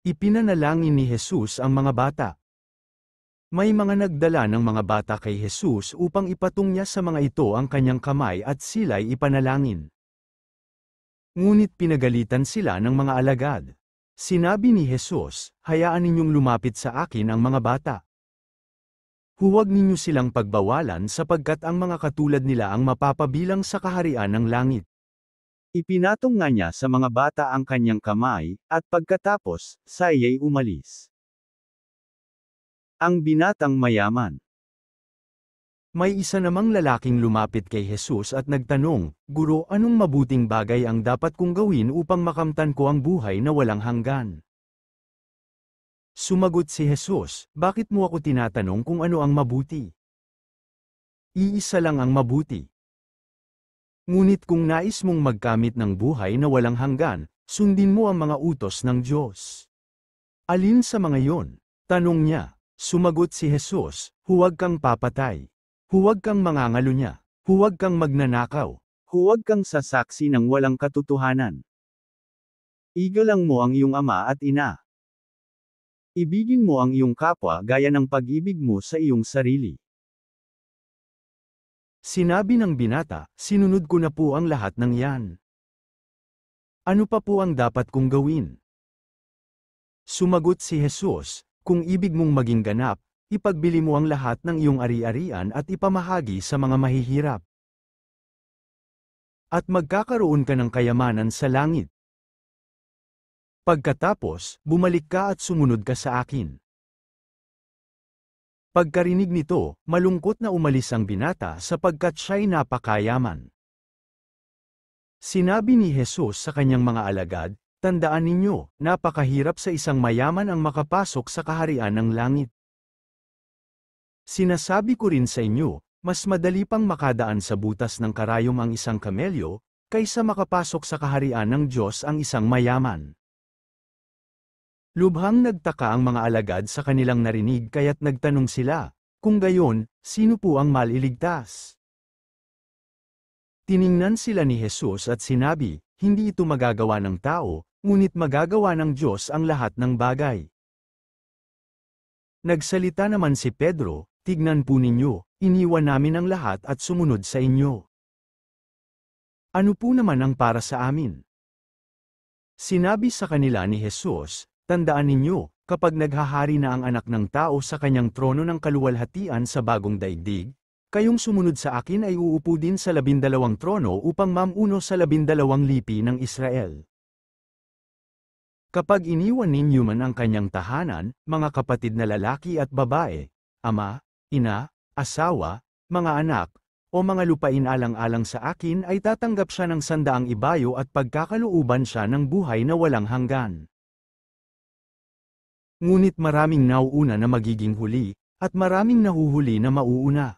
Ipinanalangin ni Jesus ang mga bata. May mga nagdala ng mga bata kay Jesus upang ipatung niya sa mga ito ang kanyang kamay at sila'y ipanalangin. Ngunit pinagalitan sila ng mga alagad. Sinabi ni Jesus, "Hayaan ninyong lumapit sa akin ang mga bata. Huwag ninyo silang pagbawalan sapagkat ang mga katulad nila ang mapapabilang sa kaharian ng langit." Ipinatong nga niya sa mga bata ang kanyang kamay, at pagkatapos, saya'y umalis. Ang binatang mayaman. May isa namang lalaking lumapit kay Jesus at nagtanong, "Guro, anong mabuting bagay ang dapat kong gawin upang makamtan ko ang buhay na walang hanggan?" Sumagot si Jesus, "Bakit mo ako tinatanong kung ano ang mabuti? Iisa lang ang mabuti. Ngunit kung nais mong magkamit ng buhay na walang hanggan, sundin mo ang mga utos ng Diyos." "Alin sa mga iyon?" tanong niya. Sumagot si Jesus, "Huwag kang papatay. Huwag kang mangangalunya. Huwag kang magnanakaw. Huwag kang sasaksi ng walang katotohanan. Igalang mo ang iyong ama at ina. Ibigin mo ang iyong kapwa gaya ng pag-ibig mo sa iyong sarili." Sinabi ng binata, "Sinunod ko na po ang lahat ng iyan. Ano pa po ang dapat kong gawin?" Sumagot si Jesus, "Kung ibig mong maging ganap, ipagbili mo ang lahat ng iyong ari-arian at ipamahagi sa mga mahihirap. At magkakaroon ka ng kayamanan sa langit. Pagkatapos, bumalik ka at sumunod ka sa akin." Pagkarinig nito, malungkot na umalis ang binata sapagkat siya'y napakayaman. Sinabi ni Jesus sa kanyang mga alagad, "Tandaan ninyo, napakahirap sa isang mayaman ang makapasok sa kaharian ng langit. Sinasabi ko rin sa inyo, mas madali pang makadaan sa butas ng karayom ang isang kamelyo, kaysa makapasok sa kaharian ng Diyos ang isang mayaman." Lubhang nagtaka ang mga alagad sa kanilang narinig kaya't nagtanong sila, "Kung gayon, sino po ang maliligtas?" Tiningnan sila ni Jesus at sinabi, "Hindi ito magagawa ng tao, ngunit magagawa ng Diyos ang lahat ng bagay." Nagsalita naman si Pedro, "Tignan po ninyo, iniwan namin ang lahat at sumunod sa inyo. Ano po naman ang para sa amin?" Sinabi sa kanila ni Jesus, "Tandaan ninyo, kapag naghahari na ang anak ng tao sa kanyang trono ng kaluwalhatian sa bagong daigdig, kayong sumunod sa akin ay uupo din sa 12 trono upang mamuno sa 12 lipi ng Israel. Kapag iniwan ninyo man ang kanyang tahanan, mga kapatid na lalaki at babae, ama, ina, asawa, mga anak, o mga lupain alang-alang sa akin ay tatanggap siya ng 100 ibayo at pagkakalooban siya ng buhay na walang hanggan. Ngunit maraming nauuna na magiging huli, at maraming nahuhuli na mauuna."